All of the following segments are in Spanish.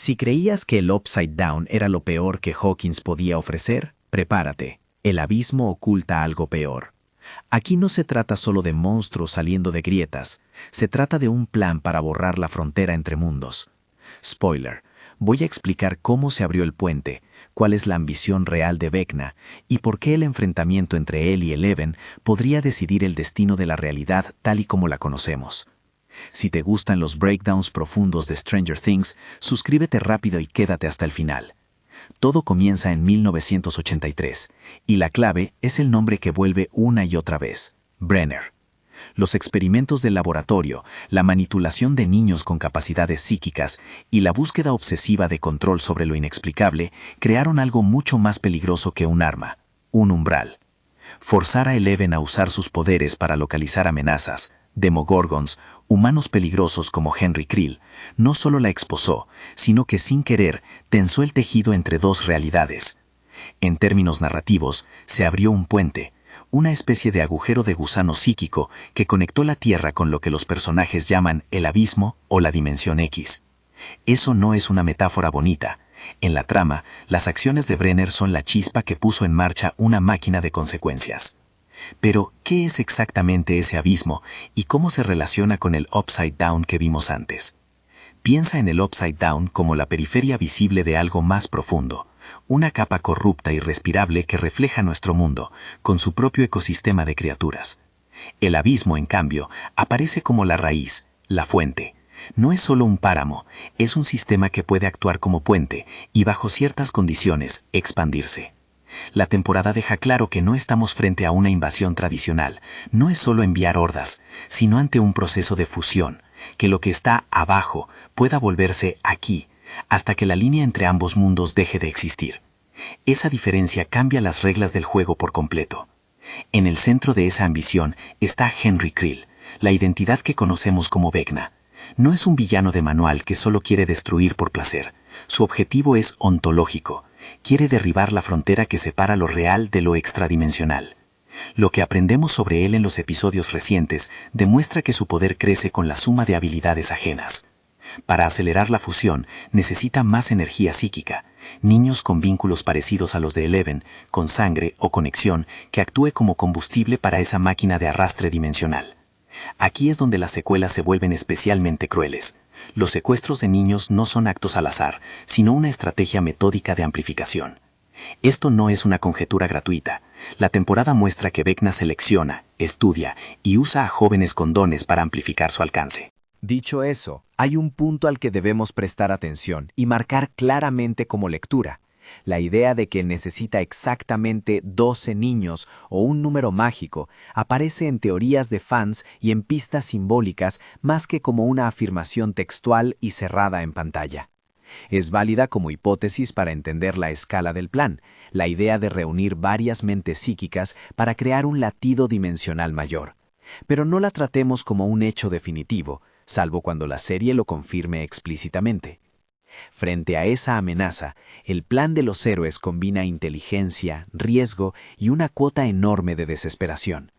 Si creías que el Upside Down era lo peor que Hawkins podía ofrecer, prepárate. El abismo oculta algo peor. Aquí no se trata solo de monstruos saliendo de grietas, se trata de un plan para borrar la frontera entre mundos. Spoiler, voy a explicar cómo se abrió el puente, cuál es la ambición real de Vecna y por qué el enfrentamiento entre él y Eleven podría decidir el destino de la realidad tal y como la conocemos. Si te gustan los breakdowns profundos de Stranger Things, suscríbete rápido y quédate hasta el final. Todo comienza en 1983, y la clave es el nombre que vuelve una y otra vez: Brenner. Los experimentos del laboratorio, la manipulación de niños con capacidades psíquicas y la búsqueda obsesiva de control sobre lo inexplicable crearon algo mucho más peligroso que un arma: un umbral. Forzar a Eleven a usar sus poderes para localizar amenazas, Demogorgons, humanos peligrosos como Henry Creel, no solo la exposó, sino que sin querer tensó el tejido entre dos realidades. En términos narrativos, se abrió un puente, una especie de agujero de gusano psíquico que conectó la Tierra con lo que los personajes llaman el abismo o la dimensión X. Eso no es una metáfora bonita. En la trama, las acciones de Brenner son la chispa que puso en marcha una máquina de consecuencias. Pero, ¿qué es exactamente ese abismo y cómo se relaciona con el Upside Down que vimos antes? Piensa en el Upside Down como la periferia visible de algo más profundo, una capa corrupta y respirable que refleja nuestro mundo, con su propio ecosistema de criaturas. El abismo, en cambio, aparece como la raíz, la fuente. No es solo un páramo, es un sistema que puede actuar como puente y, bajo ciertas condiciones, expandirse. La temporada deja claro que no estamos frente a una invasión tradicional, no es solo enviar hordas, sino ante un proceso de fusión, que lo que está abajo pueda volverse aquí, hasta que la línea entre ambos mundos deje de existir. Esa diferencia cambia las reglas del juego por completo. En el centro de esa ambición está Henry Creel, la identidad que conocemos como Vecna. No es un villano de manual que solo quiere destruir por placer. Su objetivo es ontológico. Quiere derribar la frontera que separa lo real de lo extradimensional. Lo que aprendemos sobre él en los episodios recientes demuestra que su poder crece con la suma de habilidades ajenas. Para acelerar la fusión necesita más energía psíquica, niños con vínculos parecidos a los de Eleven, con sangre o conexión que actúe como combustible para esa máquina de arrastre dimensional. Aquí es donde las secuelas se vuelven especialmente crueles. Los secuestros de niños no son actos al azar, sino una estrategia metódica de amplificación. Esto no es una conjetura gratuita. La temporada muestra que Vecna selecciona, estudia y usa a jóvenes con dones para amplificar su alcance. Dicho eso, hay un punto al que debemos prestar atención y marcar claramente como lectura. La idea de que necesita exactamente 12 niños o un número mágico aparece en teorías de fans y en pistas simbólicas más que como una afirmación textual y cerrada en pantalla. Es válida como hipótesis para entender la escala del plan, la idea de reunir varias mentes psíquicas para crear un latido dimensional mayor. Pero no la tratemos como un hecho definitivo, salvo cuando la serie lo confirme explícitamente. Frente a esa amenaza, el plan de los héroes combina inteligencia, riesgo y una cuota enorme de desesperación.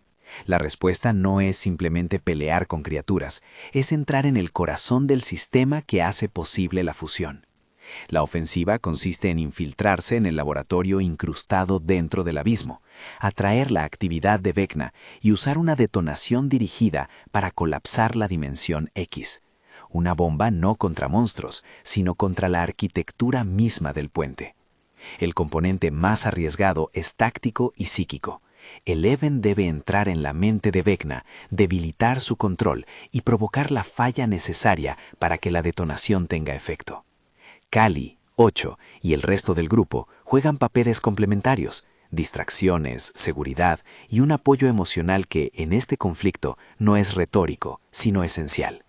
La respuesta no es simplemente pelear con criaturas, es entrar en el corazón del sistema que hace posible la fusión. La ofensiva consiste en infiltrarse en el laboratorio incrustado dentro del abismo, atraer la actividad de Vecna y usar una detonación dirigida para colapsar la dimensión X. Una bomba no contra monstruos, sino contra la arquitectura misma del puente. El componente más arriesgado es táctico y psíquico. Eleven debe entrar en la mente de Vecna, debilitar su control y provocar la falla necesaria para que la detonación tenga efecto. Kali, 8 y el resto del grupo juegan papeles complementarios, distracciones, seguridad y un apoyo emocional que, en este conflicto, no es retórico, sino esencial.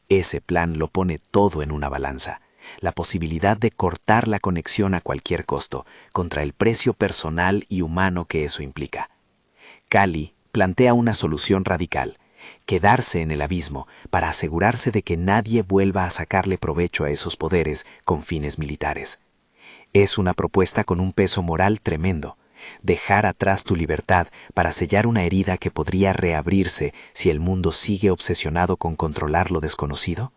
Ese plan lo pone todo en una balanza. La posibilidad de cortar la conexión a cualquier costo, contra el precio personal y humano que eso implica. Kali plantea una solución radical: quedarse en el abismo para asegurarse de que nadie vuelva a sacarle provecho a esos poderes con fines militares. Es una propuesta con un peso moral tremendo. Dejar atrás tu libertad para sellar una herida que podría reabrirse si el mundo sigue obsesionado con controlar lo desconocido.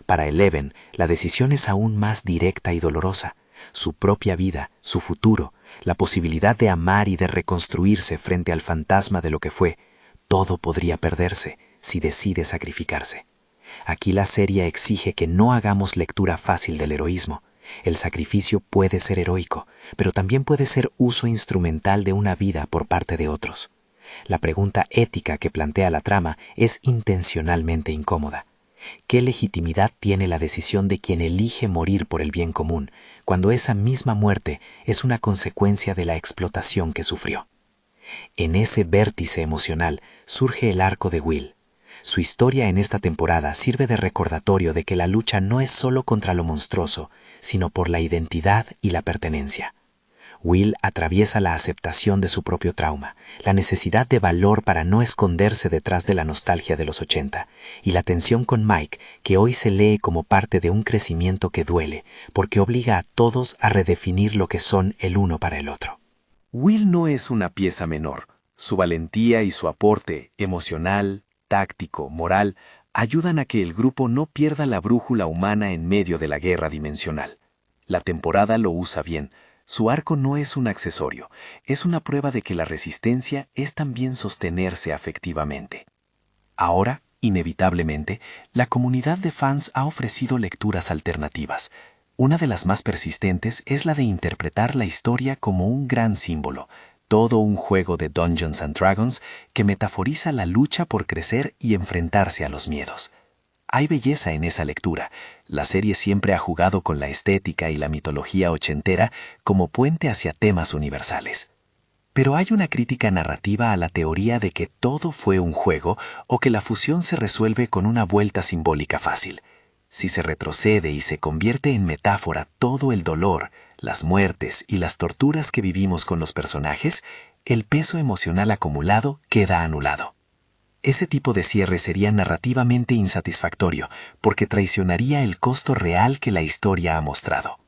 Para Eleven, la decisión es aún más directa y dolorosa. Su propia vida, su futuro, la posibilidad de amar y de reconstruirse frente al fantasma de lo que fue, todo podría perderse si decide sacrificarse. Aquí la serie exige que no hagamos lectura fácil del heroísmo. El sacrificio puede ser heroico, pero también puede ser uso instrumental de una vida por parte de otros. La pregunta ética que plantea la trama es intencionalmente incómoda. ¿Qué legitimidad tiene la decisión de quien elige morir por el bien común, cuando esa misma muerte es una consecuencia de la explotación que sufrió? En ese vértice emocional surge el arco de Will. Su historia en esta temporada sirve de recordatorio de que la lucha no es solo contra lo monstruoso, sino por la identidad y la pertenencia. Will atraviesa la aceptación de su propio trauma, la necesidad de valor para no esconderse detrás de la nostalgia de los 80, y la tensión con Mike, que hoy se lee como parte de un crecimiento que duele, porque obliga a todos a redefinir lo que son el uno para el otro. Will no es una pieza menor. Su valentía y su aporte emocional, táctico, moral, ayudan a que el grupo no pierda la brújula humana en medio de la guerra dimensional. La temporada lo usa bien. Su arco no es un accesorio, es una prueba de que la resistencia es también sostenerse afectivamente. Ahora, inevitablemente, la comunidad de fans ha ofrecido lecturas alternativas. Una de las más persistentes es la de interpretar la historia como un gran símbolo, todo un juego de Dungeons and Dragons que metaforiza la lucha por crecer y enfrentarse a los miedos. Hay belleza en esa lectura. La serie siempre ha jugado con la estética y la mitología ochentera como puente hacia temas universales. Pero hay una crítica narrativa a la teoría de que todo fue un juego o que la fusión se resuelve con una vuelta simbólica fácil. Si se retrocede y se convierte en metáfora todo el dolor, las muertes y las torturas que vivimos con los personajes, el peso emocional acumulado queda anulado. Ese tipo de cierre sería narrativamente insatisfactorio porque traicionaría el costo real que la historia ha mostrado.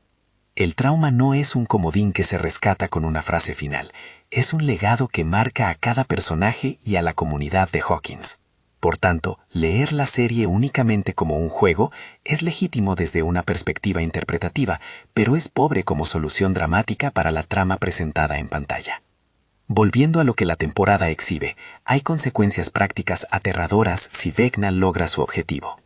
El trauma no es un comodín que se rescata con una frase final, es un legado que marca a cada personaje y a la comunidad de Hawkins. Por tanto, leer la serie únicamente como un juego es legítimo desde una perspectiva interpretativa, pero es pobre como solución dramática para la trama presentada en pantalla. Volviendo a lo que la temporada exhibe, hay consecuencias prácticas aterradoras si Vecna logra su objetivo.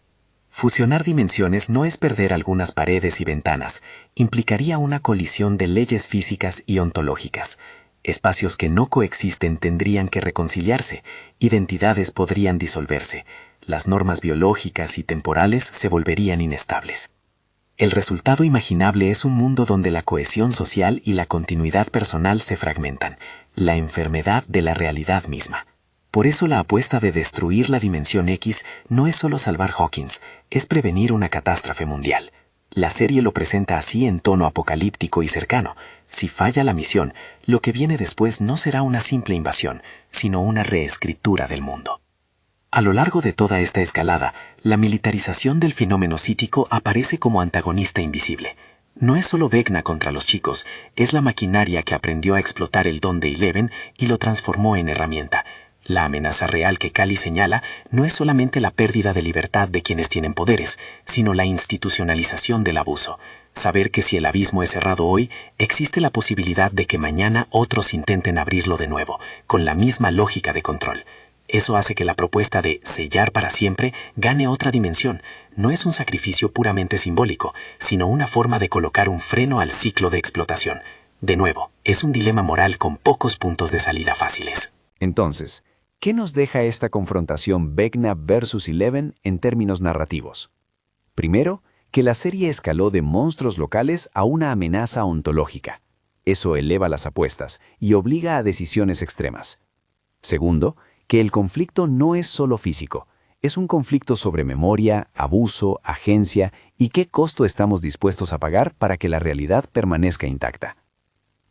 Fusionar dimensiones no es perder algunas paredes y ventanas, implicaría una colisión de leyes físicas y ontológicas. Espacios que no coexisten tendrían que reconciliarse, identidades podrían disolverse, las normas biológicas y temporales se volverían inestables. El resultado imaginable es un mundo donde la cohesión social y la continuidad personal se fragmentan, la enfermedad de la realidad misma. Por eso la apuesta de destruir la Dimensión X no es solo salvar Hawkins, es prevenir una catástrofe mundial. La serie lo presenta así en tono apocalíptico y cercano. Si falla la misión, lo que viene después no será una simple invasión, sino una reescritura del mundo. A lo largo de toda esta escalada, la militarización del fenómeno psíquico aparece como antagonista invisible. No es solo Vecna contra los chicos, es la maquinaria que aprendió a explotar el don de Eleven y lo transformó en herramienta. La amenaza real que Cally señala no es solamente la pérdida de libertad de quienes tienen poderes, sino la institucionalización del abuso. Saber que si el abismo es cerrado hoy, existe la posibilidad de que mañana otros intenten abrirlo de nuevo, con la misma lógica de control. Eso hace que la propuesta de sellar para siempre gane otra dimensión. No es un sacrificio puramente simbólico, sino una forma de colocar un freno al ciclo de explotación. De nuevo, es un dilema moral con pocos puntos de salida fáciles. Entonces, ¿qué nos deja esta confrontación Vecna versus Eleven en términos narrativos? Primero, que la serie escaló de monstruos locales a una amenaza ontológica. Eso eleva las apuestas y obliga a decisiones extremas. Segundo, que el conflicto no es solo físico, es un conflicto sobre memoria, abuso, agencia y qué costo estamos dispuestos a pagar para que la realidad permanezca intacta.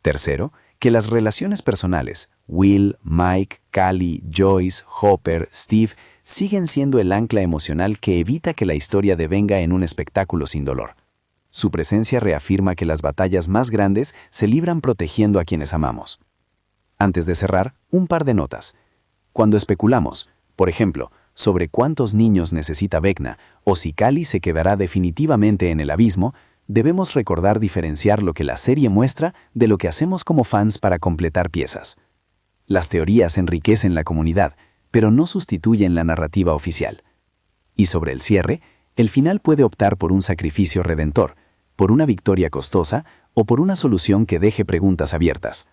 Tercero, que las relaciones personales, Will, Mike, Cally, Joyce, Hopper, Steve, siguen siendo el ancla emocional que evita que la historia devenga en un espectáculo sin dolor. Su presencia reafirma que las batallas más grandes se libran protegiendo a quienes amamos. Antes de cerrar, un par de notas. Cuando especulamos, por ejemplo, sobre cuántos niños necesita Vecna o si Cali se quedará definitivamente en el abismo, debemos recordar diferenciar lo que la serie muestra de lo que hacemos como fans para completar piezas. Las teorías enriquecen la comunidad, pero no sustituyen la narrativa oficial. Y sobre el cierre, el final puede optar por un sacrificio redentor, por una victoria costosa o por una solución que deje preguntas abiertas.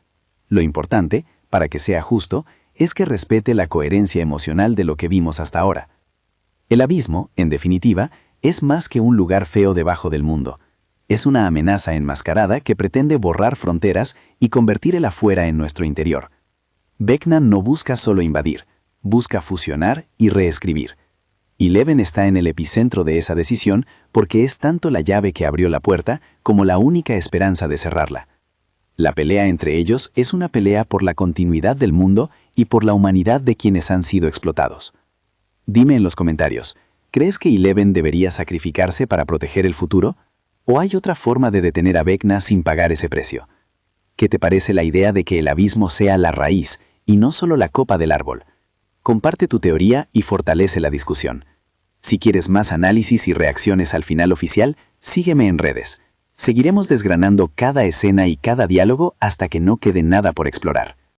Lo importante, para que sea justo, es que respete la coherencia emocional de lo que vimos hasta ahora. El abismo, en definitiva, es más que un lugar feo debajo del mundo. Es una amenaza enmascarada que pretende borrar fronteras y convertir el afuera en nuestro interior. Vecna no busca solo invadir, busca fusionar y reescribir. Eleven está en el epicentro de esa decisión porque es tanto la llave que abrió la puerta como la única esperanza de cerrarla. La pelea entre ellos es una pelea por la continuidad del mundo y por la humanidad de quienes han sido explotados. Dime en los comentarios, ¿crees que Eleven debería sacrificarse para proteger el futuro? ¿O hay otra forma de detener a Vecna sin pagar ese precio? ¿Qué te parece la idea de que el abismo sea la raíz y no solo la copa del árbol? Comparte tu teoría y fortalece la discusión. Si quieres más análisis y reacciones al final oficial, sígueme en redes. Seguiremos desgranando cada escena y cada diálogo hasta que no quede nada por explorar.